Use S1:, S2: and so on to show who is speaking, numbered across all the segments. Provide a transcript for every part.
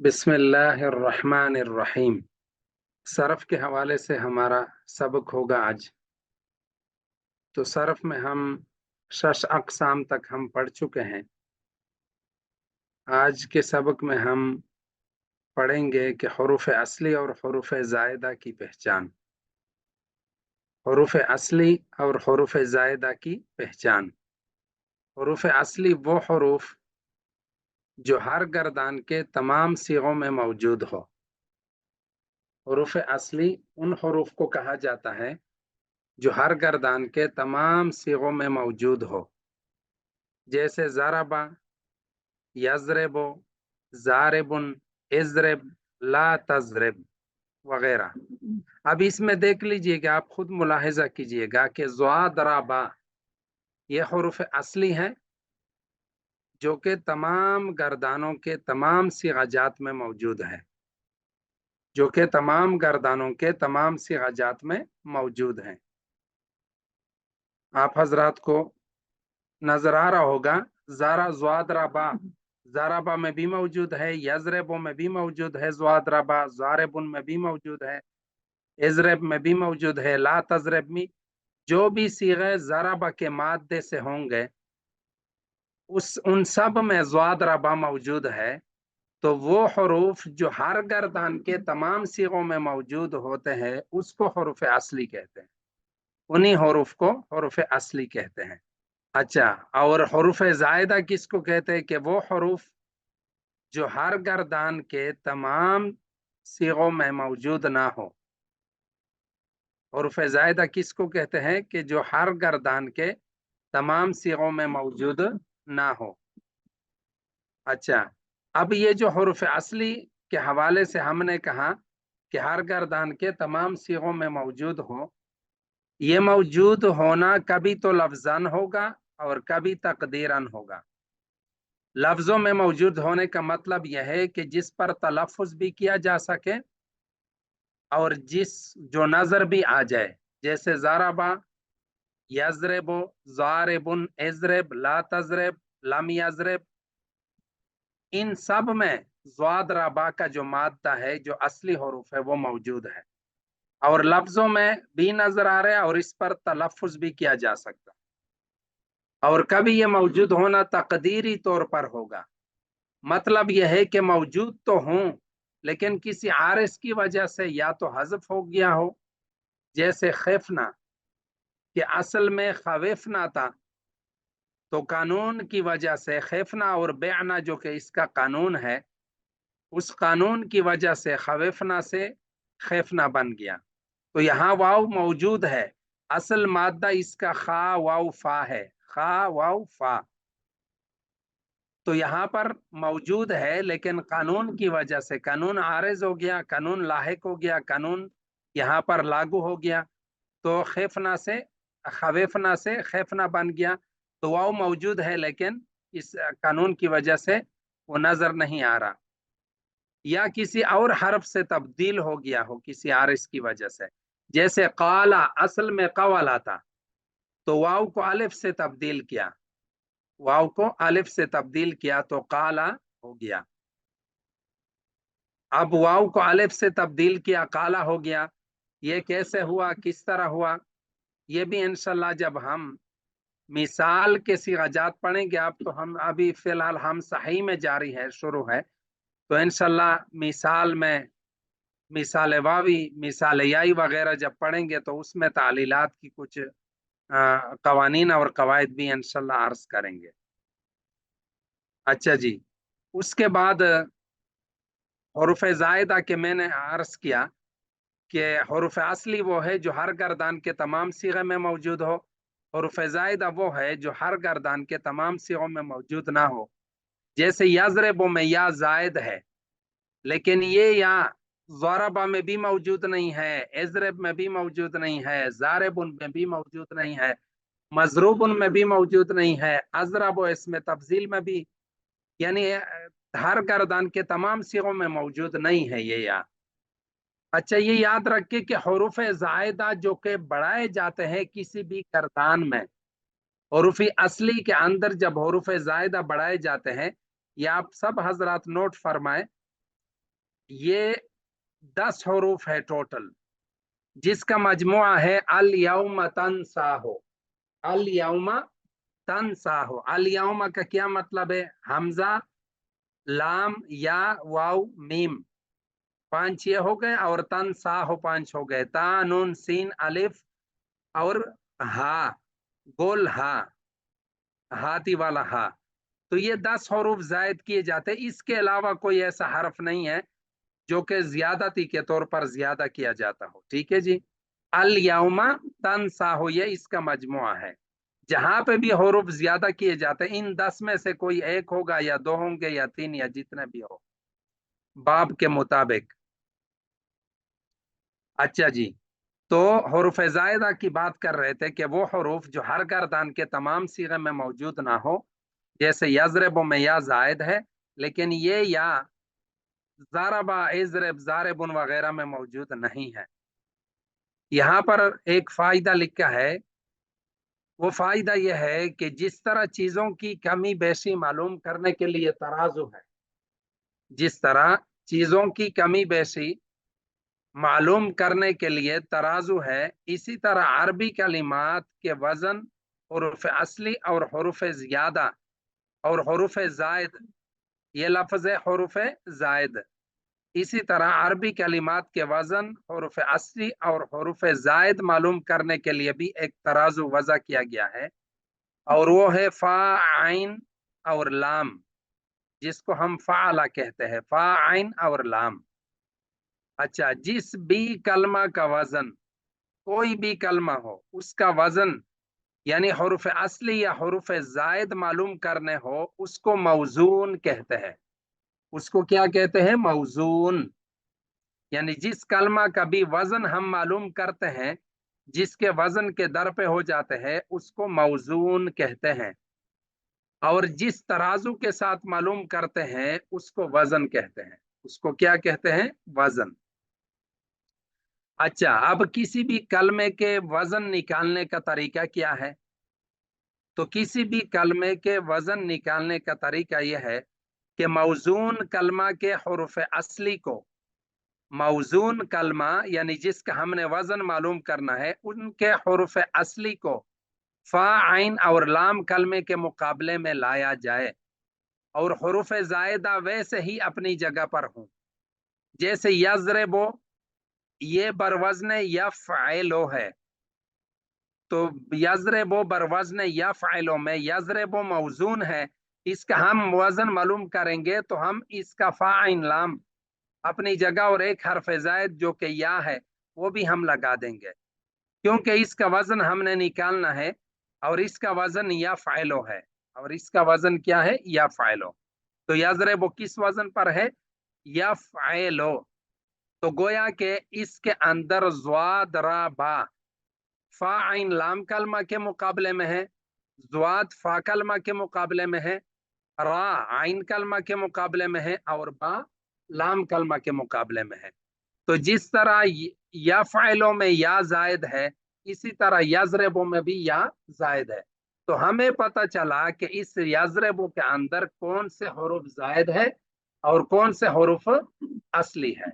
S1: बिस्मिल्लाहिर्रहमानिर्रहीम। सरफ के हवाले से हमारा सबक होगा आज। तो सरफ में हम 6 अक़साम तक हम पढ़ चुके हैं। आज के सबक में हम पढ़ेंगे कि हुरूफ असली और हुरूफ ज़ायदा की पहचान। हुरूफ असली और हुरूफ ज़ायदा की पहचान। हुरूफ असली वो हुरूफ जो हर गर्दान के तमाम सीगों में मौजूद हो। हुरूफ असली उन हुरूफ को कहा जाता है जो हर गर्दान के तमाम सीगों में मौजूद हो, जैसे ज़रबा, यज़रिबु, ज़ारिबुन, इज़रिब, ला तज़रिब वगैरह। अब इसमें देख लीजिएगा, आप खुद मुलाहिजा कीजिएगा कि ज़्वादराबा ये हुरूफ असली हैं जो कि तमाम गर्दानों के तमाम सिगाजात में मौजूद है, जो कि तमाम गर्दानों के तमाम सिगाजात में मौजूद हैं। आप हजरात को नजर आ रहा होगा, ज़ारा ज़्वादराबा, ज़राबा में भी मौजूद है, यज़रेबो में भी मौजूद है, ज़्वादराबा, ज़ारेबुन में भी मौजूद है, इज़रेब में भी मौजूद है, ला तज़रेब में। जो भी सीगे ज़राबा के मादे से होंगे उन सब में ज़्वादराबा मौजूद है। तो वो हुरूफ जो हर गर्दान के तमाम सीगों में मौजूद होते हैं उसको हुरूफ असली कहते हैं। उन्हीं हुरूफ को हुरूफ असली कहते हैं। अच्छा, और हुरूफ ज़ायदा किसको कहते हैं? कि वो हुरूफ जो हर गर्दान के तमाम सीगों में मौजूद ना हो। हुरूफ ज़ायदा किसको कहते हैं? कि जो हर गर्दान के तमाम सीगों में मौजूद ना हो। अच्छा, अब ये जो हुरूफ असली के हवाले से हमने कहा कि हर गर्दान के तमाम सीगों में मौजूद हो, ये मौजूद होना कभी तो लफ्ज़न होगा और कभी तकदीरन होगा। लफ्जों में मौजूद होने का मतलब यह है कि जिस पर तलफ़ुज़ भी किया जा सके और जिस जो नजर भी आ जाए, जैसे ज़राबा, यज़रिबु, ज़ारिबुन, इज़रिब, ला तज़रिब, लम यज़रिब, इन सब में ज़्वादराबा का जो मादा है, जो असली हुरूफ है, वो मौजूद है और लफ्जों में भी नजर आ रहा है और इस पर तलफ़ुज़ भी किया जा सकता है। और कभी ये मौजूद होना तकदीरी तौर पर होगा। मतलब यह है कि मौजूद तो हूं लेकिन किसी आरिस की वजह से या तो हज़फ हो गया हो, जैसे खैफना, कि असल में खवेफना था, तो कानून की वजह से खैफना और बेअना जो कि इसका कानून है, उस कानून की वजह से खवेफना से खैफना बन गया। तो यहाँ वाव मौजूद है, असल मादा इसका खा वाव फा है, खा वाव फा। तो यहाँ पर मौजूद है लेकिन कानून की वजह से कानून आरिज हो गया, कानून लाहिक हो गया, कानून यहाँ पर लागू हो गया, तो खैफना से खवेफना से खैफना बन गया। तो वाव मौजूद है लेकिन इस कानून की वजह से वो नजर नहीं आ रहा, या किसी और हर्फ से तब्दील हो गया हो किसी आरिज की वजह से। जैसे काला असल में कवाला था, तो वाव को अलिफ से तब्दील किया, वाव को अलिफ से तब्दील किया तो काला हो गया। अब वाव को अलिफ से तब्दील किया, काला हो गया। ये कैसे हुआ, किस तरह हुआ, ये भी इंशाल्लाह जब हम मिसाल के सिगाजात पढ़ेंगे। अब तो हम अभी फिलहाल हम सही में जारी है, शुरू है, तो इंशाल्लाह मिसाल में मिसाल वावी, मिसाल याई वगैरह जब पढ़ेंगे तो उसमें तालीलात की कुछ कवानीन और कवायद भी इंशाल्लाह अर्ज करेंगे। अच्छा जी, उसके बाद हुरूफ ज़ायदा के मैंने अर्ज किया कि हुरूफ असली वो है जो हर गर्दान के तमाम सीगे में मौजूद हो। हुरूफ ज़ायदा वो है जो हर गर्दान के तमाम सीगों में मौजूद ना हो। जैसे यज़रिबु में या जायद है, लेकिन ये या ज़रबा में भी मौजूद नहीं है, इज़रिब में भी मौजूद नहीं है, ज़ारिबुन में भी मौजूद नहीं है, मज़रूबुन में भी मौजूद नहीं है, अज़रब इसमें तफजील में भी, यानी हर गर्दान के तमाम सीगों में मौजूद नहीं है ये या। अच्छा, ये याद रखिए कि हुरूफ ज़ायदा जो के बढ़ाए जाते हैं किसी भी गर्दान में, हुरूफ असली के अंदर जब हुरूफ ज़ायदा बढ़ाए जाते हैं, ये आप सब हजरात नोट फरमाएं ये 10 हरूफ है टोटल, जिसका मजमुआ है अल यौम तनसाहो। अल यौम तनसाहो, अल यौम का क्या मतलब है? हमजा, लाम, या, वाव, मीम, 5 ये हो गए, और तनसाहो 5 हो गए, ता, नून, सीन, अलिफ और हा, गोल हा, हाथी वाला हा। तो ये 10 हरूफ जायद किए जाते हैं। इसके अलावा कोई ऐसा हर्फ नहीं है जो कि ज्यादती के तौर पर ज्यादा किया जाता हो। ठीक है जी। अल यौमा तनसाहो ये इसका मजमुआ है। जहां पे भी हरूफ ज्यादा किए जाते हैं, इन 10 में से कोई एक होगा, या 2 होंगे, या 3, या जितने भी हो, बाब के मुताबिक। अच्छा जी। तो हरूफ जायदा की बात कर रहे थे कि वो हरूफ जो हर गर्दान के तमाम सीगे में मौजूद ना हो, जैसे यजरबो में या जायद है, लेकिन ये या ज़ारबा, इज़रब, ज़ारिबुन वगैरह में मौजूद नहीं है। यहाँ पर एक फायदा लिखा है, वो फायदा यह है कि जिस तरह चीजों की कमी बेशी मालूम करने के लिए तराजू है, जिस तरह चीजों की कमी बेशी मालूम करने के लिए तराजू है, इसी तरह अरबी कलिमात के वजन हुरूफ असली और हुरूफ ज्यादा और हुरूफ जायद, ये लफ्ज है हुरूफ जायद, इसी तरह अरबी कलिमात के वजन हुरूफ असली और हुरूफ जायद मालूम करने के लिए भी एक तराजू वज़ा किया गया है, और वो है फा, आइन और लाम, जिसको हम फाला कहते हैं, फा, आइन और लाम। अच्छा, जिस भी कलमा का वजन, कोई भी कलमा हो, उसका वजन यानी हुरूफ असली या हुरूफ जायद मालूम करने हो, उसको मौजून कहते हैं। उसको क्या कहते हैं? मौजून। यानी जिस कलमा का भी वजन हम मालूम करते हैं, जिसके वजन के दर पे हो जाते हैं, उसको मौजून कहते हैं। और जिस तराजू के साथ मालूम करते हैं, उसको वजन कहते हैं। उसको क्या कहते हैं? वजन। अच्छा, अब किसी भी कलमे के वजन निकालने का तरीका क्या है? तो किसी भी कलमे के वजन निकालने का तरीका यह है कि मौजून कलमा के हुरूफ असली को, मौजून कलमा यानी जिसका हमने वजन मालूम करना है, उनके हुरूफ असली को फा, आइन और लाम कलमे के मुकाबले में लाया जाए, और हुरूफ जायदा वैसे ही अपनी जगह पर हों। जैसे यजरबो, ये बरवजन यफ़अलो है, तो यजरबो बरवजन यफ़अलो में यजरबो मौजून है, इसका हम वजन मालूम करेंगे तो हम इसका फा, आइन, लाम अपनी जगह और एक हरफ जायद जो कि या है, वो भी हम लगा देंगे, क्योंकि इसका वजन हमने निकालना है, और इसका वजन या फाइलो है, और इसका वजन क्या है? या फाइलो। तो यजरबो किस वजन पर है? या फाइलो। तो गोया के इसके अंदर ज़्वाद, रा, बा, फा, आइन, लाम कलमा के मुकाबले में है, ज़्वाद फा कलमा के मुकाबले में है, रा आइन कलमा के मुकाबले में है, और बा लाम कलमा के मुकाबले में है। तो जिस तरह या फाइलों में या जायद है, इसी तरह यजरबो में भी या जायद है। तो हमें पता चला कि इस यजरबो के अंदर कौन से हुरूफ जायद है और कौन से हुरूफ असली है,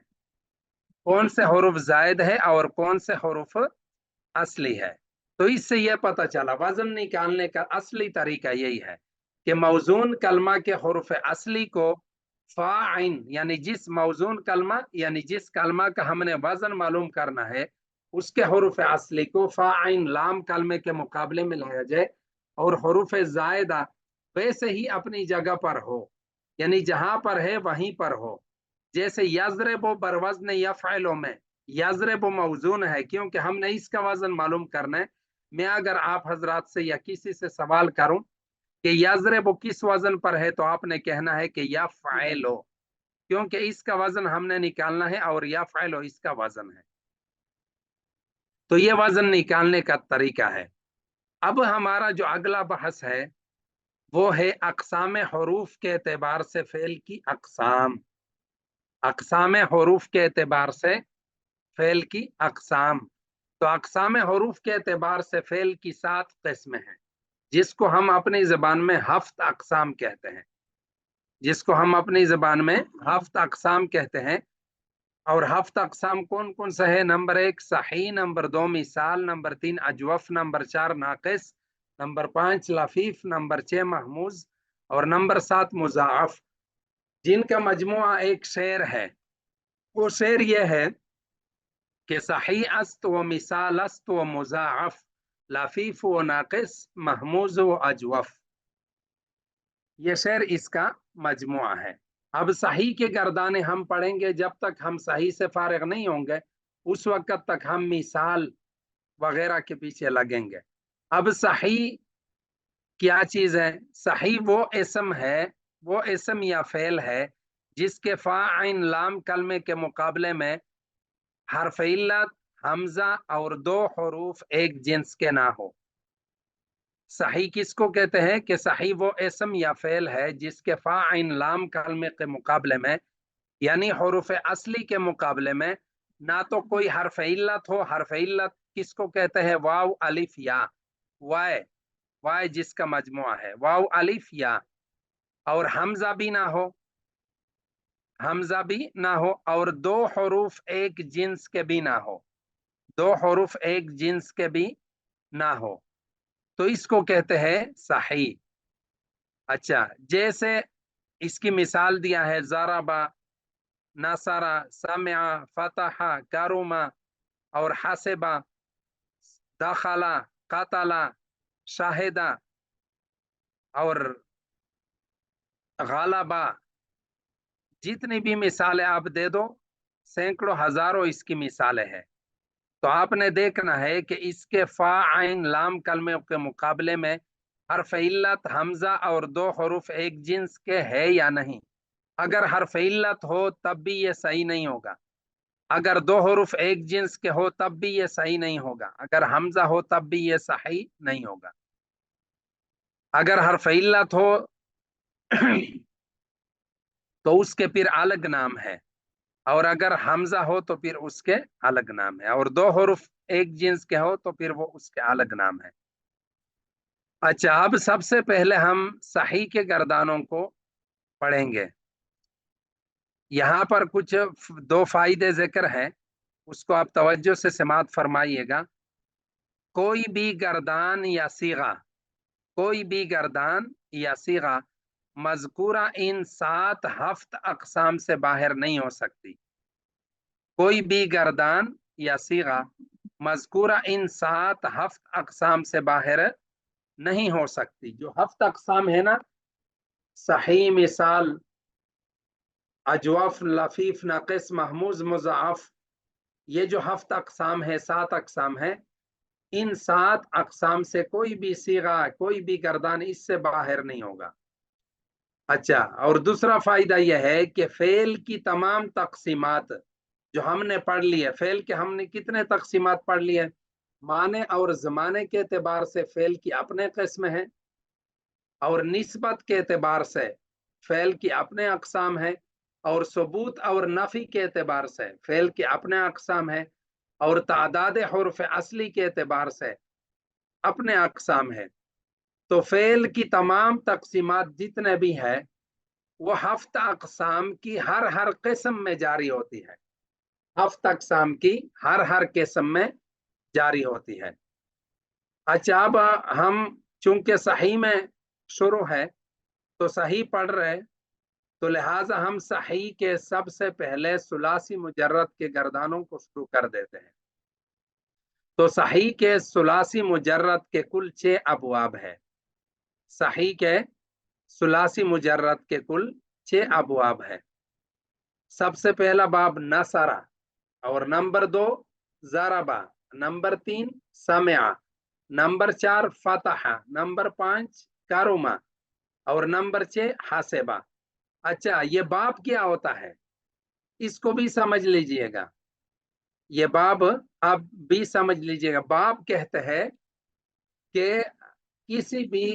S1: कौन से हुरूफ जायद है और कौन से हुरूफ असली है। तो इससे यह पता चला वजन निकालने का असली तरीका यही है कि मौजून कलमा के हुरूफ असली को फा, आइन यानी जिस मौजून कलमा यानी जिस कलमा का हमने वजन मालूम करना है, उसके हुरूफ असली को फा, आइन, लाम कलमे के मुकाबले में लाया जाए, और हुरूफ जायदा वैसे ही अपनी जगह पर हो, यानी जहां पर है वहीं पर हो। जैसे यजरबो बरवजन यफ़अलो में यजरबो मौजून है, क्योंकि हमने इसका वजन मालूम करना है। मैं अगर आप हजरात से या किसी से सवाल करूं कि यजरबो किस वजन पर है, तो आपने कहना है कि यफ़अलो, क्योंकि इसका वजन हमने निकालना है, और यफ़अलो इसका वजन है। तो ये वजन निकालने का तरीका है। अब हमारा जो अगला बहस है, वो है अक़साम हुरूफ के एतबार से फ़ेल की अक़साम। अक़साम हुरूफ के एतबार से फ़ेल की अक़साम। तो अक़साम हुरूफ के एतबार से फ़ेल की 7 किस्में हैं, जिसको हम अपनी ज़बान में हफ्त अक़साम कहते हैं, जिसको हम अपनी ज़बान में हफ्त अक़साम कहते हैं। اور ہفت اقسام کون کون سے ہے؟ نمبر 1 صحیح، نمبر 2 مثال، نمبر 3 اجوف، نمبر 4 ناقص، نمبر 5 لفیف، نمبر 6 محموز، اور نمبر 7 مضاعف، جن کا مجموعہ ایک شعر ہے۔ وہ شعر یہ ہے کہ صحیح است و مثال است و مضاعف، لفیف و ناقص، محموز و اجوف، یہ شعر اس کا مجموعہ ہے۔ اب صحیح کے گردانے ہم پڑھیں گے، جب تک ہم صحیح سے فارغ نہیں ہوں گے اس وقت تک ہم مثال وغیرہ کے پیچھے لگیں گے۔ اب صحیح کیا چیز ہے؟ صحیح وہ اسم ہے، وہ اسم یا فعل ہے جس کے فا عین لام کلمے کے مقابلے میں حرف علت، حمزہ اور 2 حروف ایک جنس کے نہ ہو۔ صحیح کس کو کہتے ہیں؟ کہ صحیح وہ اسم یا فعل ہے جس کے فا عین لام کلمے کے مقابلے میں، یعنی حروف اصلی کے مقابلے میں نہ تو کوئی حرف علت ہو۔ حرف علت کس کو کہتے ہیں؟ واو الف یا، وائے، وائے جس کا مجموعہ ہے واو الف یا، اور حمزہ بھی نہ ہو، حمزہ بھی نہ ہو، اور 2 حروف ایک جنس کے بھی نہ ہو، 2 حروف ایک جنس کے بھی نہ ہو، تو اس کو کہتے ہیں صحیح۔ اچھا، جیسے اس کی مثال دیا ہے ضربا، نصرا، سمع، فتح، کرما، اور حسبا، دخلا، قتلا، شاہدہ، اور غالبا، جتنی بھی مثالیں آپ دے دو، سینکڑوں ہزاروں اس کی مثالیں ہیں۔ تو آپ نے دیکھنا ہے کہ اس کے فا عین لام کلمے کے مقابلے میں حرف علت، حمزہ اور 2 حروف ایک جنس کے ہے یا نہیں۔ اگر حرف علت ہو تب بھی یہ صحیح نہیں ہوگا، اگر 2 حروف ایک جنس کے ہو تب بھی یہ صحیح نہیں ہوگا، اگر حمزہ ہو تب بھی یہ صحیح نہیں ہوگا۔ اگر حرف علت ہو تو اس کے پھر الگ نام ہے، اور اگر حمزہ ہو تو پھر اس کے الگ نام ہے، اور 2 حروف ایک جنس کے ہو تو پھر وہ اس کے الگ نام ہے۔ اچھا، اب سب سے پہلے ہم صحیح کے گردانوں کو پڑھیں گے۔ یہاں پر کچھ 2 فائدے ذکر ہیں، اس کو آپ توجہ سے سماعت فرمائیے گا۔ کوئی بھی گردان یا صیغہ، کوئی بھی گردان یا صیغہ مذکورہ ان 7 ہفت اقسام سے باہر نہیں ہو سکتی۔ کوئی بھی گردان یا صیغہ مذکورہ ان 7 ہفت اقسام سے باہر نہیں ہو سکتی۔ جو ہفت اقسام ہے نا، صحیح، مثال، اجوف، لفیف، ناقص، محموز، مضاعف، یہ جو ہفت اقسام ہے، 7 اقسام ہے، ان 7 اقسام سے کوئی بھی صیغہ، کوئی بھی گردان اس سے باہر نہیں ہوگا۔ اچھا، اور دوسرا فائدہ یہ ہے کہ فعل کی تمام تقسیمات جو ہم نے پڑھ لی ہے، فعل کے ہم نے کتنے تقسیمات پڑھ لی ہے؟ معنی اور زمانے کے اعتبار سے فعل کی اپنے قسم ہیں، اور نسبت کے اعتبار سے فعل کی اپنے اقسام ہیں، اور ثبوت اور نفی کے اعتبار سے فعل کے اپنے اقسام ہیں، اور تعداد حروف اصلی کے اعتبار سے اپنے اقسام ہیں۔ تو فعل کی تمام تقسیمات جتنے بھی ہیں وہ ہفت اقسام کی ہر قسم میں جاری ہوتی ہے، ہفت اقسام کی ہر قسم میں جاری ہوتی ہے۔ اچھا، اب ہم چونکہ صحیح میں شروع ہے تو صحیح پڑھ رہے، تو لہٰذا ہم صحیح کے سب سے پہلے ثلاثی مجرد کے گردانوں کو شروع کر دیتے ہیں۔ تو صحیح کے ثلاثی مجرد کے کل 6 ابواب ہیں۔ صحیح کے ثلاثی مجرد کے کل 6 ابواب ہیں۔ سب سے پہلا باب نصرہ، اور نمبر 2 ضربہ، نمبر 3 سمع، نمبر 4 فتح، نمبر 5 کرما، اور نمبر 6 حسبہ۔ اچھا، یہ باب کیا ہوتا ہے اس کو بھی سمجھ لیجئے گا، یہ باب آپ بھی سمجھ لیجئے گا۔ باب کہتے ہیں کہ کسی بھی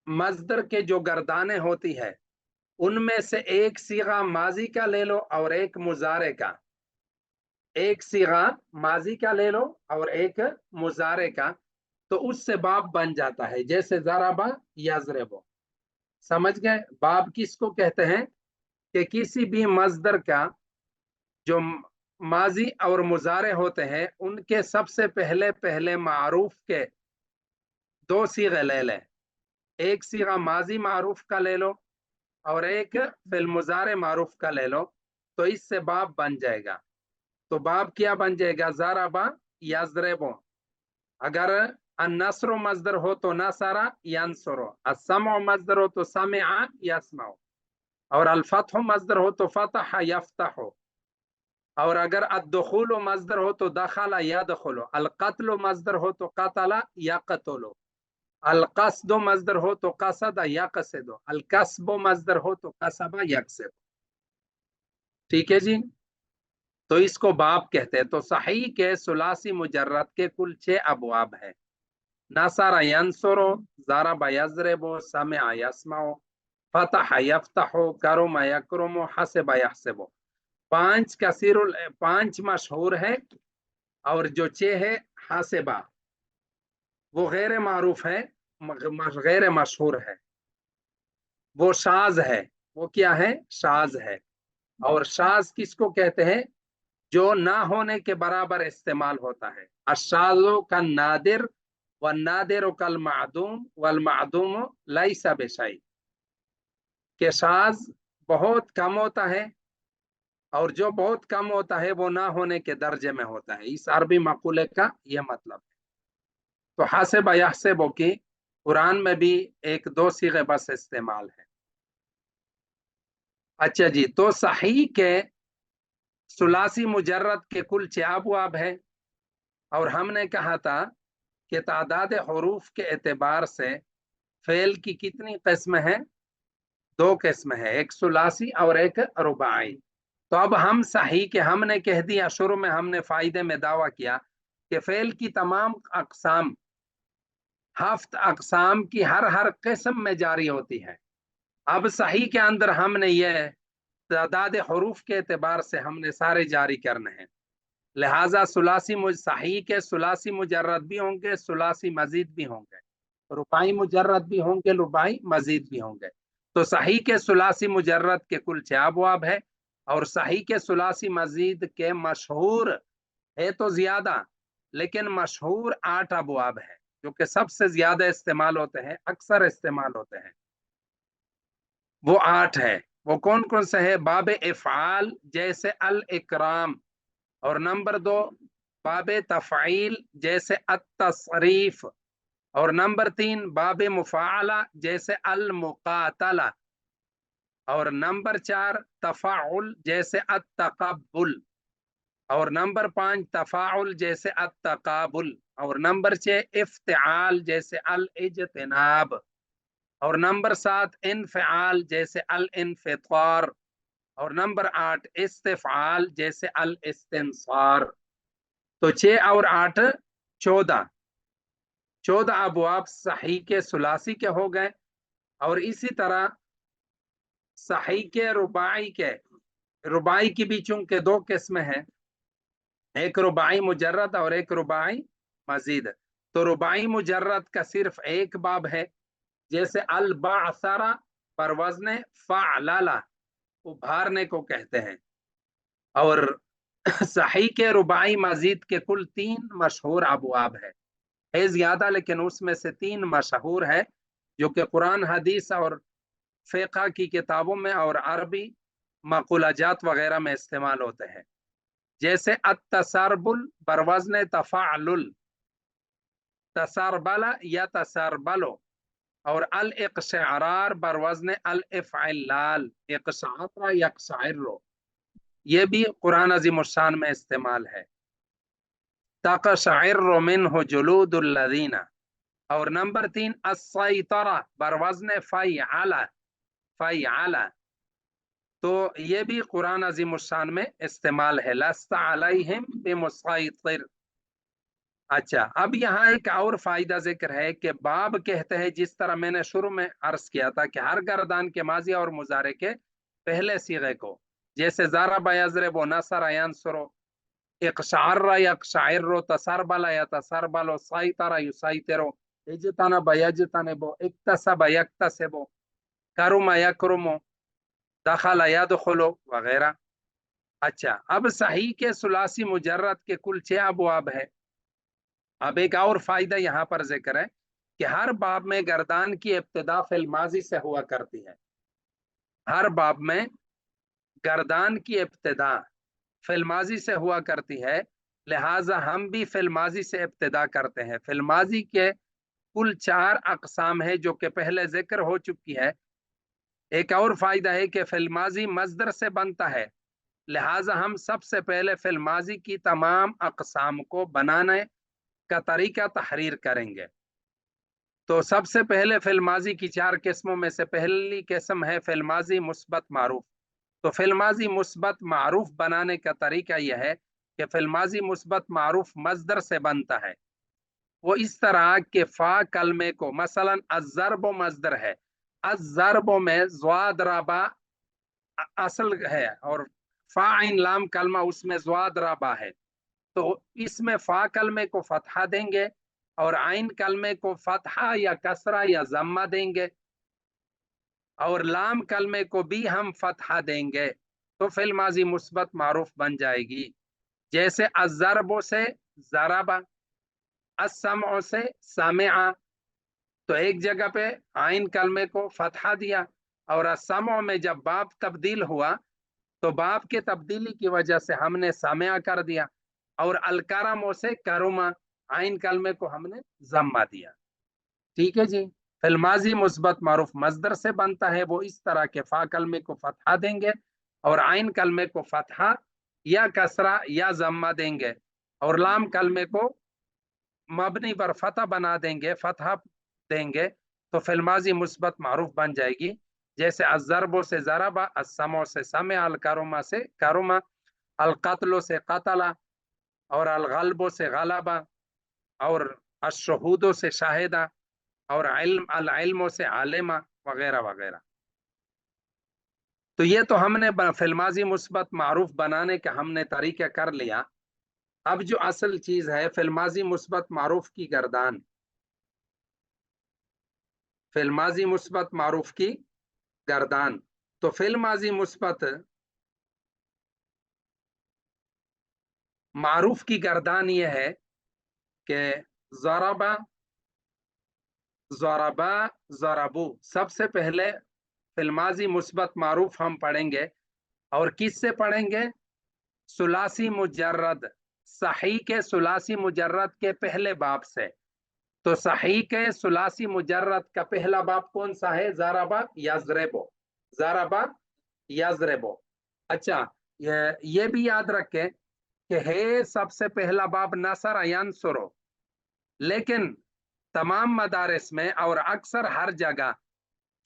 S1: مصدر کے جو گردانے ہوتی ہے ان میں سے ایک صیغہ ماضی کا لے لو اور ایک مضارع کا، ایک صیغہ ماضی کا لے لو اور ایک مضارع کا، تو اس سے باب بن جاتا ہے، جیسے ضربہ یا ضربو۔ سمجھ گئے؟ باب کس کو کہتے ہیں؟ کہ کسی بھی مصدر کا جو ماضی اور مضارع ہوتے ہیں ان کے سب سے پہلے پہلے معروف کے دو صیغے لے لیں. ایک صیغہ ماضی معروف کا لے لو اور ایک فعل مضارع معروف کا لے لو، تو اس سے باب بن جائے گا. تو باب کیا بن جائے گا؟ ضربا یضربو. اگر النصر مصدر ہو تو نصر ینصر، السمع مصدر ہو تو سمع یسمع، اور الفتح مصدر ہو تو فتح یفتح، اور اگر الدخول مصدر ہو تو دخل یدخل، القتل مصدر ہو تو قتل یقتل، القصد مصدر ہو تو قصد یقصد، الکسب مصدر ہو تو کسب یکسب. ٹھیک ہے جی، تو اس کو باب کہتے ہیں. تو صحیح کے ثلاثی مجرد کے کل 6 ابواب ہیں. نصر ینصر، ضرب یضرب، سمع یسمع، فتح یفتح، کرم یکرم، حسب یحسب. 5 مشہور ہے، اور جو 6 ہے حاسبہ وہ غیر معروف ہے، غیر مشہور ہے، وہ شاذ ہے. وہ کیا ہے؟ شاذ ہے. اور شاذ کس کو کہتے ہیں؟ جو نہ ہونے کے برابر استعمال ہوتا ہے. الشاذ کالنادر والنادر کالمعدوم والمعدوم لیس بشیء. کہ شاذ بہت کم ہوتا ہے، اور جو بہت کم ہوتا ہے وہ نہ ہونے کے درجے میں ہوتا ہے. اس عربی مقولے کا یہ مطلب ہے. تو حاسب یحسب کی قرآن میں بھی 1-2 صیغے بس استعمال ہے. اچھا جی، تو صحیح کے ثلاثی مجرد کے کل 6 ابواب ہے، اور ہم نے کہا تھا کہ تعداد حروف کے اعتبار سے فعل کی کتنی قسمیں ہیں؟ 2 قسمیں ہیں، ایک ثلاثی اور ایک رباعی. تو اب ہم صحیح کے ہم نے کہہ دیا، شروع میں ہم نے فائدے میں دعویٰ کیا کہ فعل کی تمام اقسام 7 اقسام کی ہر قسم میں جاری ہوتی ہے. اب صحیح کے اندر ہم نے یہ تعداد حروف کے اعتبار سے ہم نے سارے جاری کرنے ہیں. لہٰذا صحیح کے ثلاثی مجرد بھی ہوں گے، ثلاثی مزید بھی ہوں گے، رباعی مجرد بھی ہوں گے، رباعی مزید بھی ہوں گے. تو صحیح کے ثلاثی مجرد کے کل 6 ابواب ہے، اور صحیح کے ثلاثی مزید کے مشہور ہے تو زیادہ، لیکن مشہور 8 ابواب ہے جو کہ سب سے زیادہ استعمال ہوتے ہیں، اکثر استعمال ہوتے ہیں. وہ 8 ہے. وہ کون کون سے ہے؟ باب افعال جیسے الاکرام، اور نمبر 2 باب تفعیل جیسے التصریف، اور نمبر 3 باب مفاعلہ جیسے المقاتلہ، اور نمبر 4 تفاعل جیسے التقبل، اور نمبر 5 تفاعل جیسے التقابل، اور نمبر 6 افتعال جیسے الاجتناب، اور نمبر 7 انفعال جیسے الانفطار، اور نمبر 8 استفعال جیسے الاستنصار. تو 6 اور 8 14 ابواب صحیح کے ثلاثی کے ہو گئے. اور اسی طرح صحیح کے رباعی کی بھی چونکہ 2 قسمیں ہیں، ایک رباعی مجرد اور ایک رباعی مزید. تو رباعی مجرد کا صرف ایک باب ہے، جیسے البعثر پر وزن فعللہ، ابھارنے کو کہتے ہیں. اور صحیح کے رباعی مزید کے کل 3 مشہور ابواب ہے زیادہ، لیکن اس میں سے 3 مشہور ہے جو کہ قرآن حدیث اور فقہ کی کتابوں میں اور عربی مقولہ جات وغیرہ میں استعمال ہوتے ہیں. جیسے التسربل بروزن تفاعل، تسربل یا تسربلو، اور الاقشعرار بروزن الافعلال، اقشعر یقشعر، یہ بھی قرآن عظیم الشان میں استعمال ہے. تقشعر منہ جلود الذین، اور نمبر 3 السیطرہ بروزن فیعل، تو یہ بھی قرآن عظیم الشان میں استعمال ہے. لست علیہم بمسیطر. اچھا، اب یہاں ایک اور فائدہ ذکر ہے کہ باب کہتے ہیں، جس طرح میں نے شروع میں عرض کیا تھا کہ ہر گردان کے ماضی اور مضارع کے پہلے صیغے کو، جیسے ضرب یضرب، نصر ینصر، اقشعر یقشعر، تسربل یتسربل، سیطر یسیطر، اجتنب یجتنب، اکتسب یکتسب، کرم یکرم. दखल यदखुलु वगैरह। अच्छा, अब सही के सुलासी मुजर्रद के कुल 6 अबवाब है। अब एक और फायदा यहाँ पर जिक्र है कि हर बाब में गर्दान की इब्तिदा फिल माजी से हुआ करती है। हर बाब में गर्दान की इब्तिदा फिल माजी से हुआ करती है, लिहाजा हम भी फिल माजी से इब्तिदा करते हैं। फिल माजी के कुल 4 अकसाम है जो कि पहले जिक्र हो चुकी है। एक और फायदा है कि फिल माजी मजदर से बनता है, लिहाजा हम सबसे पहले फिल माजी की तमाम अकसाम को बनाने का तरीका तहरीर करेंगे। तो सबसे पहले फिल माजी की 4 किस्मों में से पहली किस्म है फिल माजी मुस्बत मारूफ। तो फिल माजी मुस्बत मारूफ बनाने का तरीका यह है कि फिल माजी मुस्बत मारूफ मजदर से बनता है। वो इस तरह के फा कलमे को, मसलन अज़रब मजदर है, अज़रब में ज़्वाद रबा असल है और फा इन लाम कलमा उसमें ज़्वाद रबा है। तो इसमें फा कलमे को फतहा देंगे और आइन कलमे को फतहा या कसरा या जम्मा देंगे और लाम कलमे को भी हम फतहा देंगे, तो फिल माजी मुस्बत मारूफ बन जाएगी। जैसे अज़रबो से ज़रबा, अस्समओ से समिआ। तो एक जगह पे आइन कलमे को फतहा दिया और अस्समओ में जब बाप तब्दील हुआ तो बाप के तब्दीली की वजह से हमने समिआ कर दिया और अलकरमो से करुमा, आइन कलमे को हमने जम्मा दिया। ठीक है जी। फिलमाजी मुस्बत मारूफ मजदर से बनता है, वो इस तरह के फा कलमे को फतहा देंगे और आइन कलमे को फतहा या कसरा या जम्मा देंगे और लाम कलमे को मबनी पर फतह बना देंगे, फतह देंगे, तो फिलमाजी मुस्बत मारूफ बन जाएगी। जैसे अज़रबो से ज़रबा, अस्समो से समय, अलकरुमा से करुमा, अलकत्लो से कतला और अलगल्बो से गलबा और अशहूदो से शाहिदा और इल्मो से आलिमा वगैरह वगैरह। तो ये तो हमने फिल्माजी मुस्बत मारूफ बनाने का हमने तरीका कर लिया। अब जो असल चीज है फिल्माजी मुस्बत मारूफ की गर्दान, फिल्माजी मुस्बत मारूफ की गर्दान। तो फिल्माजी मुस्बत मारूफ की गर्दान ये है कि ज़रबा ज़रबा ज़रबू। सबसे पहले फिल्माजी मुस्बत मारूफ हम पढ़ेंगे और किससे पढ़ेंगे? सुलासी मुजर्रद, सही के सुलासी मुजर्रद के पहले बाब से। तो सही के सुलासी मुजर्रद का पहला बाब कौन सा है? ज़रबा यज़रबो, ज़रबा यज़रबो। अच्छा, ये भी याद रखें कि है सबसे पहला बाब नसर यंसुरो, लेकिन तमाम मदारिस में और अक्सर हर जगह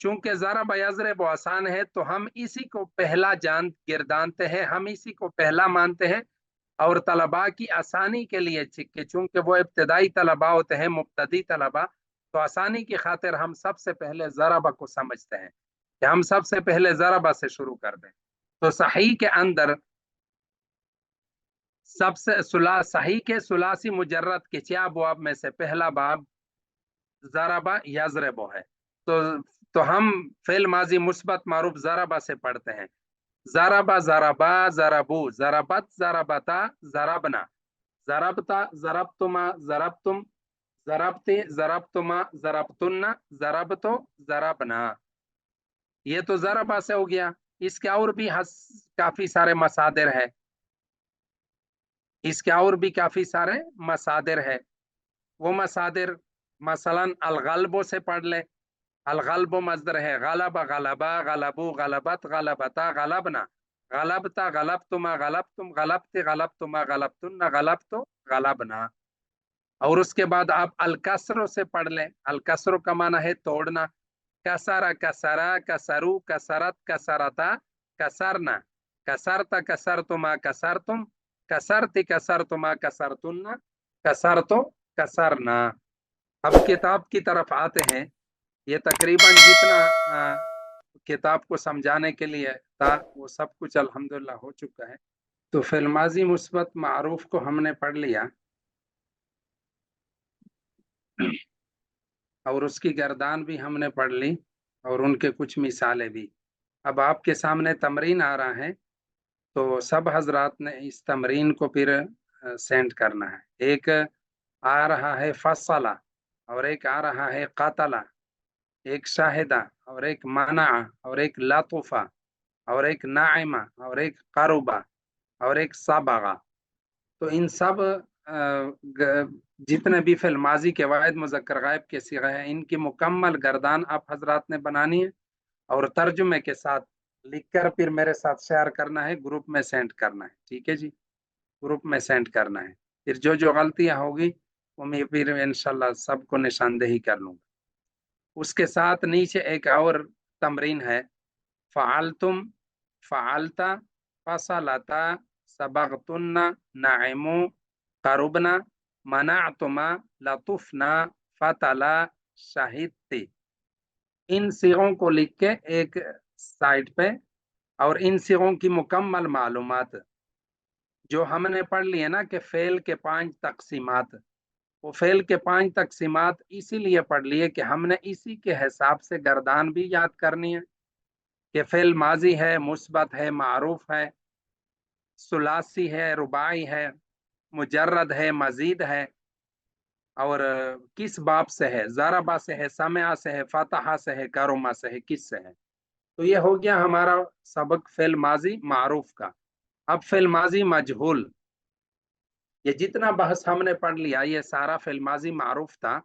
S1: चूंकि ज़रब यज़रब आसान है तो हम इसी को पहला जान गिरदानते हैं, हम इसी को पहला मानते हैं और तलबा की आसानी के लिए चिक्के, चूंकि वो इब्तदाई तलबा होते हैं, मुब्तदी तलबा, तो आसानी की खातिर हम सबसे पहले ज़रबा को समझते हैं कि हम सबसे पहले ज़रबा से शुरू कर दें। तो सही के अंदर सबसे सही के सुलासी मुजर्रद के 4 अबवाब में से पहला बाब ज़रबा यज़रबो है। तो तो हम फेल माजी मुस्बत मारूफ ज़रबा से पढ़ते हैं। ज़रबा ज़रबा ज़रबू, ज़रबत ज़रबता ज़रबना, ज़रबता ज़रबतुमा ज़रबतुम, ज़रबते ज़रबतुमा ज़रबतुन्ना, ज़रबतो ज़रबना। ये तो ज़रबा से हो गया। इसके और भी काफी सारे मसादिर है, इसके और भी काफी सारे मसादिर है। वो मसादिर मसलन अलगल्बो से पढ़ ले। अलगल्बो मजदर है गलबा गलबा गलबू गलबत गलबता गलबना, गलबता गलबतुमा गलबतुम गलबते गलबतुमा गलबतुन्ना गलबतो गलबना। और उसके बाद आप अलकसरों से पढ़ लें। अलकसरों का माना है तोड़ना। कसरा कसरा कसरू कसरत कसरता कसरना, कसरता कसरतुमा कसरतुम, कसरती कसरतुमा कसरतुन्ना, कसरतो कसरना। अब किताब की तरफ आते हैं। ये तकरीबन जितना किताब को समझाने के लिए था वो सब कुछ अल्हम्दुलिल्लाह हो चुका है। तो फिल माजी मुस्बत मारूफ को हमने पढ़ लिया और उसकी गर्दान भी हमने पढ़ ली और उनके कुछ मिसालें भी। اب آپ کے سامنے تمرین آ رہا ہے، تو سب حضرات نے اس تمرین کو پھر سینڈ کرنا ہے۔ ایک آ رہا ہے فصلہ، اور ایک آ رہا ہے قاتلہ، ایک شاہدہ، اور ایک منع، اور ایک لطفہ، اور ایک ناعمہ، اور ایک قربہ، اور ایک صبغہ۔ تو ان سب جتنے بھی فعل ماضی کے واحد مذکر غائب کے صیغے ہیں، ان کی مکمل گردان آپ حضرات نے بنانی ہے، اور ترجمے کے ساتھ لکھ کر پھر میرے ساتھ شیئر کرنا ہے، گروپ میں سینڈ کرنا ہے۔ ٹھیک ہے جی، گروپ میں سینڈ کرنا ہے۔ پھر جو غلطیاں ہوگی وہ میں پھر انشاءاللہ سب کو نشاندہی کر لوں گا۔ اس کے ساتھ نیچے ایک اور تمرین ہے، فعلتم، فعلتا، فصلتا، سبغتن، نعمو، قربنا، منعتما، لطفنا، فتلا، شہدتی۔ ان صیغوں کو لکھ کے ایک سائٹ پہ، اور ان صیغوں کی مکمل معلومات جو ہم نے پڑھ لی ہے نا کہ فعل کے 5 تقسیمات، وہ فعل کے 5 تقسیمات اسی لیے پڑھ لیے کہ ہم نے اسی کے حساب سے گردان بھی یاد کرنی ہے کہ فعل ماضی ہے، مثبت ہے، معروف ہے، ثلاثی ہے، رباعی ہے، مجرد ہے، مزید ہے، اور کس باب سے ہے، ضربہ سے ہے، سمع سے ہے، فتحہ سے ہے، کرما سے ہے، کس سے ہے۔ تو یہ ہو گیا ہمارا سبق فعل ماضی معروف کا۔ اب فعل ماضی مجہول، یہ جتنا بحث ہم نے پڑھ لیا یہ سارا فعل ماضی معروف تھا،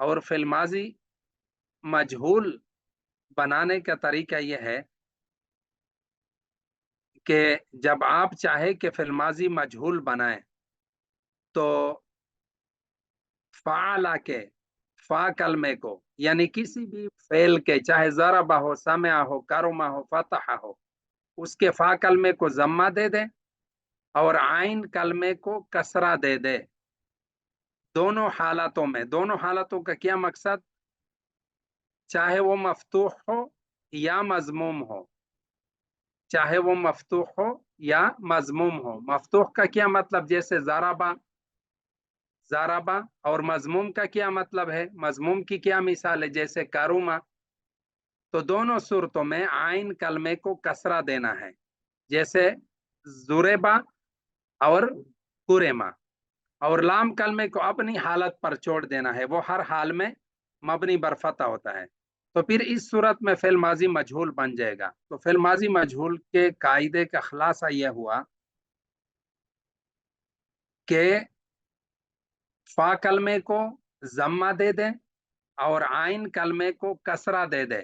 S1: اور فعل ماضی مجہول بنانے کا طریقہ یہ ہے کہ جب آپ چاہے کہ فعل ماضی مجہول بنائیں تو فعلا کے فا کلمے کو، یعنی کسی بھی فعل کے، چاہے ضربہ ہو، سمع ہو، کرما ہو، فتح ہو، اس کے فا کلمے کو ضمہ دے دیں اور عین کلمے کو کسرہ دے دے۔ دونوں حالتوں میں، دونوں حالتوں کا کیا مقصد؟ چاہے وہ مفتوح ہو یا مضموم ہو، چاہے وہ مفتوح ہو یا مضموم ہو۔ مفتوح کا کیا مطلب؟ جیسے ضربہ، ضربہ، اور مضموم کا کیا مطلب ہے؟ مضموم کی کیا مثال ہے؟ جیسے کروما۔ تو دونوں صورتوں میں عین کلمے کو کسرہ دینا ہے، جیسے ضربہ اور کرما، اور لام کلمے کو اپنی حالت پر چھوڑ دینا ہے، وہ ہر حال میں مبنی بر فتح ہوتا ہے۔ تو پھر اس صورت میں فعل ماضی مجہول بن جائے گا۔ تو فعل ماضی مجہول کے قاعدے کا خلاصہ یہ ہوا کہ فا کلمے کو ضمہ دے دیں اور عین کلمے کو کسرہ دے دے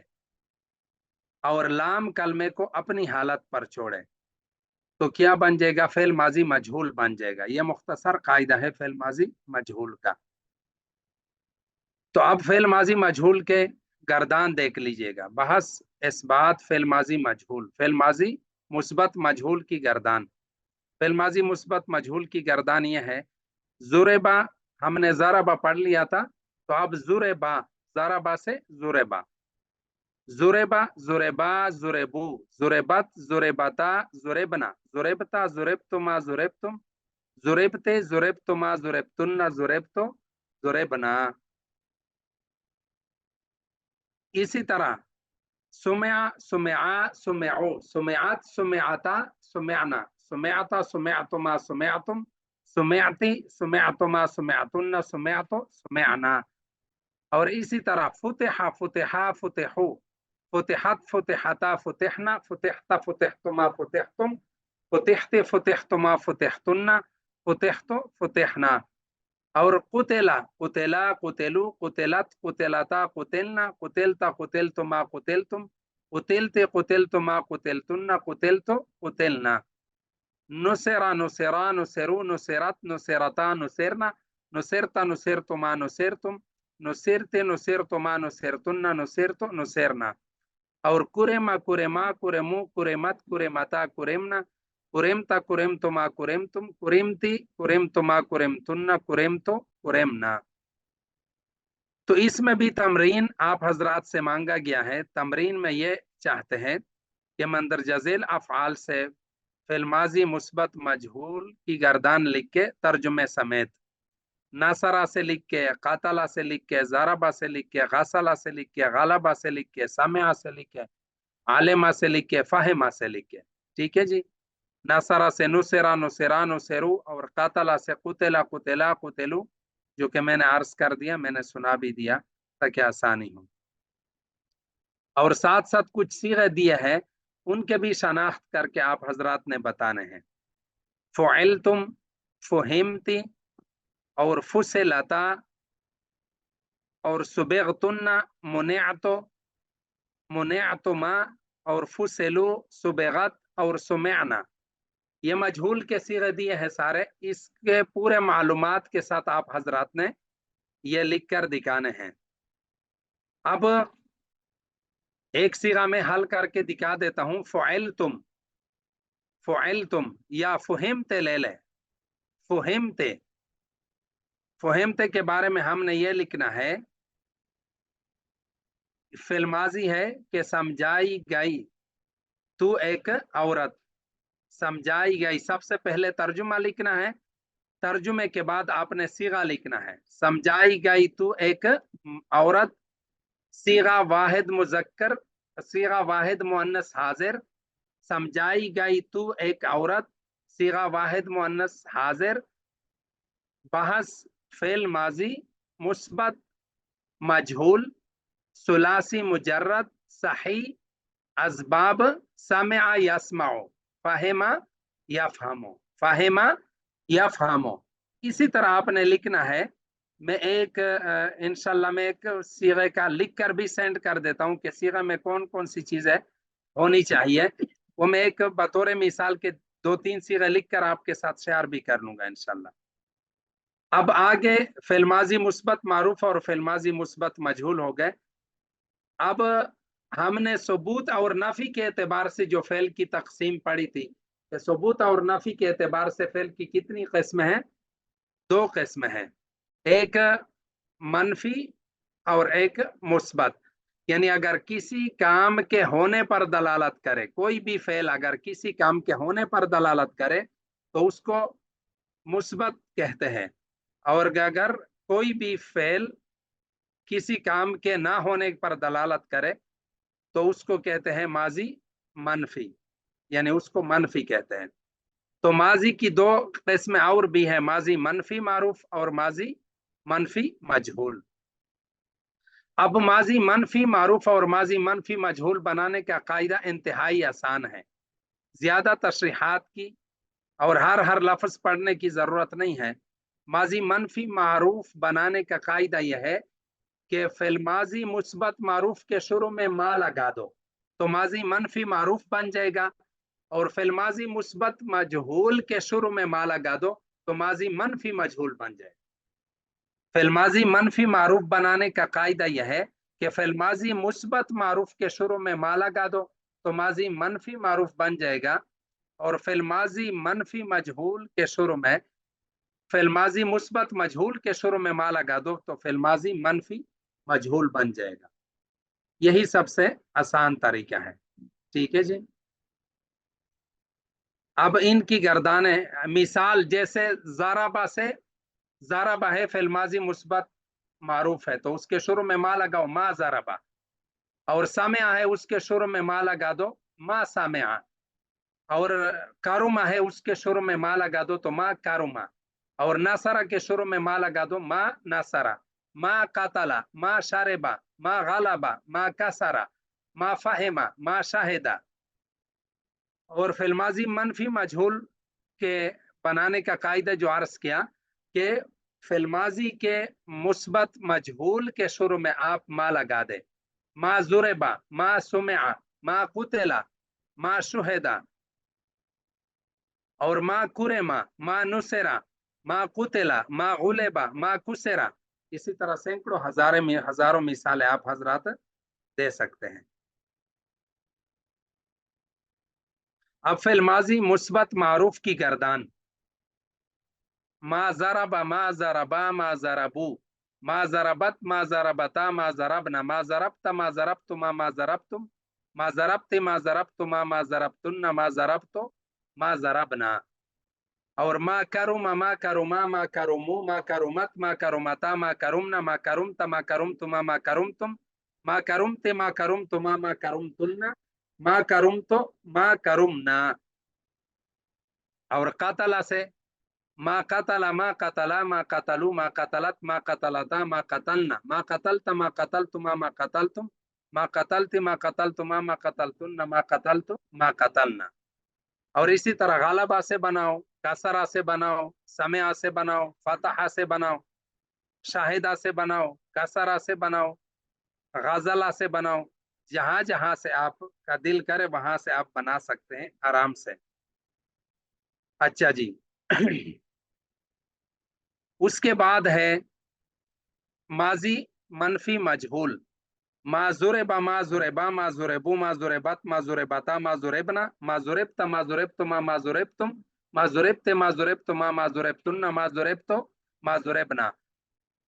S1: اور لام کلمے کو اپنی حالت پر چھوڑے، تو کیا بن جائے گا؟ فعل ماضی مجہول بن جائے گا۔ یہ مختصر قاعدہ ہے فعل ماضی مجہول کا۔ تو اب فعل ماضی مجہول کے گردان دیکھ لیجئے گا۔ بحث اثبات فعل ماضی مجہول، فعل ماضی مثبت مجہول کی گردان۔ فعل ماضی مثبت مجہول کی گردان یہ ہے، ضربہ ہم نے ضربہ پڑھ لیا تھا، تو اب ضربہ، ضربہ سے ضربہ، ضربہ، ضربا، ضربو، ضربت، ضربتا، ضربنا، ضربتا، ضربتما، ضربتم، ضربتے، ضربتما، ضربتن، ضربتو، ضربنا۔ اسی طرح سمع، سمعا، سمعو، سمعت، سمعتا، سمعنا، سمعتا، سمعتما، سمعتم، سمعتی، سمعتما، سمعتن، سمعتو، سمعنا۔ اور اسی طرح فتح، فتحا، فتحو، فتحت، فتحتا، فتحنا، فتحت، فتحتما، فتحتم، فتحت، فتحتما، فتحتن، فتحت، فتحنا۔ اور قتلا، قتلا، قتلو، قتلت، قتلتا، قتلنا، قتلتا، قتلتما، قتلتم، قتلت، قتلتما، قتلتن، قتلت، قتلنا۔ نصر، نصرا، نصرو، نصرت، نصرتا، نصرنا، نصرت، نصرتما، نصرتم، نصرت، نصرتما، نصرتن، نصرت، نصرنا۔ اور کرما، کرما، کرمو، کرمت، کرمتا، کرمنا، کرمتا، کرمتما، کرمتم، کرمتی، کرمتما، کرمتن، کرمتو، کرمنا۔ تو اس میں بھی تمرین آپ حضرات سے مانگا گیا ہے۔ تمرین میں یہ چاہتے ہیں کہ مندرجہ ذیل افعال سے فعل ماضی مثبت مجہول کی گردان لکھ کے ترجمے سمیت، ناصرہ سے لکھ کے، قاتلہ سے لکھ کے، ضربہ سے لکھ کے، غسلہ سے لکھ کے، غلبہ سے لکھ کے، سمعہ سے لکھ کے، आलिमा से लिख के, फाहिमा से लिख के। ठीक है जी। नसरा से नुसरा, नुसरा, नुसरू, और कतला से कुतला, कुतला, कुतलू, जो कि मैंने अर्ज कर दिया, मैंने सुना भी दिया ताकि आसानी हो। और साथ साथ कुछ सीगे दिए हैं, उनके भी शनाख्त करके आप हजरात ने बताने हैं। फ़ुइलतुम, फ़ुहिमती, और फुसिलता, और सुबिगतुन्ना, मुनिअतु, मुनिअतुमा, और फुसिलू, सुबिगत, और सुमिअना। ये मजहूल के सीगे दिए हैं सारे। इसके पूरे मालूमात के साथ आप हजरात ने ये लिख कर दिखाने हैं। अब एक सीगा में हल करके दिखा देता हूं। फ़ुइलतुम, फ़ुइलतुम या फ़ुहिमते ले ले। फ़ुहिमते, फ़ुहिमते के बारे में हमने ये लिखना है, फिल माजी है कि समझाई गई तू एक औरत, समझाई गई। सबसे पहले तर्जुमा लिखना है, तर्जुमे के बाद आपने सीगा लिखना है। समझाई गई तू एक औरत, सीगा वाहिद मुजक्कर, सीगा वाहिद मुअन्नस हाजिर। समझाई गई तू एक औरत, सीगा वाहिद मुअन्नस हाजिर। बहस फेल माजी, मुस्बत मजहूल, सुलासी मुजर्रद, सही, असबाब, समिआ यस्माओ, फाहिमा यफहमो, फाहिमा यफहमो। इसी तरह आपने लिखना है। मैं एक इंशाल्लाह मैं एक सीगे का लिख कर भी सेंड कर देता हूँ कि सीगे में कौन कौन सी चीजें होनी चाहिए। वो मैं एक बतौर मिसाल के दो तीन सीगे लिख कर आपके साथ शेयर भी कर लूंगा इंशाल्लाह। अब आगे फिल्माजी मुस्बत मारूफ और फिल्माजी मुस्बत मजहूल हो गए। अब हमने सबूत और नफी के एतबार से जो फेल की तकसीम पढ़ी थी, कि सबूत और नफी के एतबार से फेल की कितनी किस्म है? दो किस्म है, एक मनफी और एक मुस्बत। यानी अगर किसी काम के होने पर दलालत करे, कोई भी फेल अगर किसी काम के होने पर दलालत करे तो उसको मुस्बत कहते हैं। और अगर कोई भी फेल किसी काम के ना होने पर दलालत करे तो उसको कहते हैं माजी मनफी, यानी उसको मनफी कहते हैं। तो माजी की दो किस्में और भी है, माजी मनफी मारूफ और माजी मनफी मजहूल। अब माजी मनफी मारूफ और माजी मनफी मजहूल बनाने का कायदा इंतहाई आसान है, ज्यादा तशरीहात की और हर लफ्ज पढ़ने की जरूरत नहीं है। माजी मनफी मारूफ बनाने का कायदा यह है कि फिल माजी मुस्बत मारूफ के शुरू में मा लगा दो तो माजी मनफी मारूफ बन जाएगा, और फिल माजी मुस्बत मजहूल के शुरू में मा लगा दो तो माजी मनफी मजहूल बन जाएगा। फिल माजी मनफी मारूफ बनाने का कायदा यह है कि फिल माजी मुस्बत मारूफ के शुरू में मा लगा दो तो माजी मनफी मारूफ बन जाएगा, और फिल माजी मनफी मजहूल के शुरू में, फिल माजी मुस्बत मजहूल के शुरू में मा लगा दो तो फिल माजी मनफी मजहूल बन जाएगा। यही सबसे आसान तरीका है। ठीक है जी। अब इनकी गर्दाने मिसाल जैसे ज़ाराबा से, ज़ाराबा है फिल माजी मुस्बत मारूफ है तो उसके शुरू में मा लगाओ मा ज़ाराबा, और सामिया है उसके शुरू में मा लगा दो मा सामिया, और कारुमा है उसके शुरू में मा लगा दो तो मा कारुमा, और नासरा के शुरू में मा लगा दो मा नासरा, मा कातला, मा शारेबा, मा गालाबा, मा कासरा, मा फाहिमा, मा शाहिदा। और फिल्माजी मनफी मजहूल के बनाने का कायदा जो अर्ज किया कि फिल्माजी के मुस्बत मजहूल के शुरू में आप मा लगा दे, मा जुरेबा, मा सुमिआ, मा कुतला, मा शुहेदा, और मा कुरेमा, मा नुसेरा, मा कुतला, मा गुलेबा, मा कुसेरा। इसी तरह सैकड़ों हजारों मिसालें आप हजरात दे सकते हैं। अब फिल माजी मुस्बत मारूफ की गर्दान, मा जरबा, मा जरबा, मा जरबू, मा जरबत, मा जरबता, मा जरबना, मा जरबता, मा जरबतुमा, मा जरबतुम, मा जरबते, मा जरबतुमा, मा जरबतुन्ना, मा जरबतो, मा जरबना। और मा करुमा, मा करुमा, मा करुमू, मा करुमत, मा करुमता, मा करुमना, मा करुमता, मा करुमतुमा, मा करुमतुम, मा करुमते, मा करुमतुमा, मा करुमतुन्ना, मा करुम तो मा करुम ना। और कतला से मा कतला मा कतला मा कतलू मा कतलत मा कतलता मा कतलना मा कतलत मा कतलतुमा मा कतलतुम मा कतलती मा कतलतुमा मा कतलतुन्ना मा कतलतु मा कतलना। और इसी तरह गालबा से बनाओ, कसरा से बनाओ, समिया से बनाओ, फतहा से बनाओ, शाहिदा से बनाओ, कसरा से बनाओ, गजला से बनाओ। जहां जहां से आपका दिल करे वहां से आप बना सकते हैं आराम से। अच्छा जी। उसके बाद है माजी मनफी मजहूल। माजुरेबा माजुरेबा माजुरेबू माजुरेबत माजुरेबता माजुरेबना माजुरेबता माजुरेबतुमा माजुरेबतुम माजुरेबते माजुरेबतुमा माजुरेबतुन्ना माजुरेबतो माजुरेबना।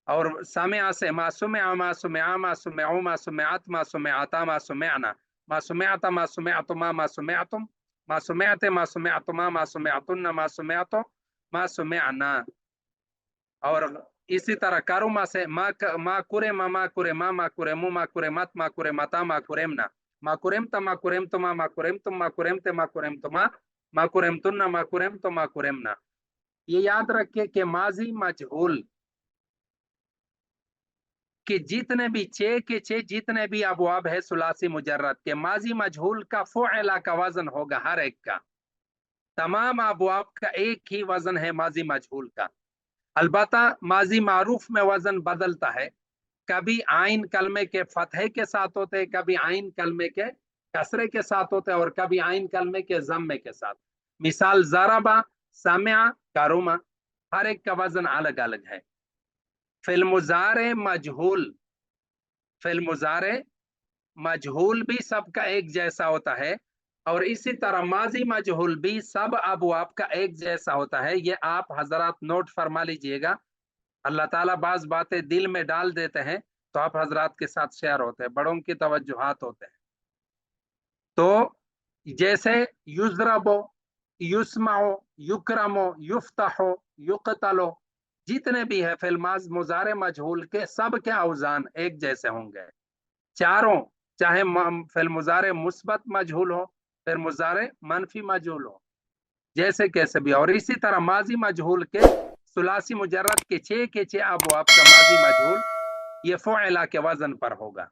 S1: और सामिया से मासुमिया मासुमिया मासुमिया मासुमियात मासुमियाता मासुमियाना मासुमियाता मासुमियातुमा मासुमियातुम मासुमियाते मासुमियातुमा मासुमियातुन्ना मासुमियातो मासुमियाना। और इसी तरह कारुमा से मा कुरे मा कुरे मा कुरे मु मा कुरे मत मा कुरे मता मा कुरेमना मा कुरेम ता मा कुरेम तुमा मा कुरेम तुम मा कुरेम ते मा कुरेम तुमा मा कुरेम तुन्ना मा कुरेम तो मा कुरेमना। ये याद रखिए कि माजी मजहूल कि जितने भी छे के छे जितने भी अबवाब है सुलासी मुजर्रद के, माजी मजहूल का फ़ुअला का वजन होगा हर एक का। तमाम अबवाब का एक ही वजन है माजी मजहूल का। अलबत्ता माजी मारूफ में वजन बदलता है। कभी आइन कलमे के फतहे के साथ होते, कभी आइन कलमे के कसरे के साथ होते, और कभी आइन कलमे के जम्मे के साथ। मिसाल जराबा, समिया, कारुमा, हर एक का वजन अलग अलग है। फिल मुजारे मजहूल, फिल मुजारे मजहूल भी सबका एक जैसा होता है, और इसी तरह माजी मजहूल भी सब अबवाब का एक जैसा होता है। ये आप हजरात नोट फरमा लीजिएगा। अल्लाह ताला बाज बातें दिल में डाल देते हैं तो आप हजरात के साथ शेयर होते हैं, बड़ों की तवज्जुहात होते हैं। तो जैसे युजरबो, युस्माओ, युकरमो, युफ्तहो, युकतलो, जितने भी है फिल्माज मुजारे मजहूल के सब के औजान एक जैसे होंगे चारों। चाहे फिल मुजारे मुस्बत मजहूल हो, फिर मुजारे मनफी मजहूल हो, जैसे कैसे भी। और इसी तरह माजी मजहूल के सुलासी मुजर्रद के छे अबवाब का माजी मजहूल ये फ़ुअला के वजन पर होगा।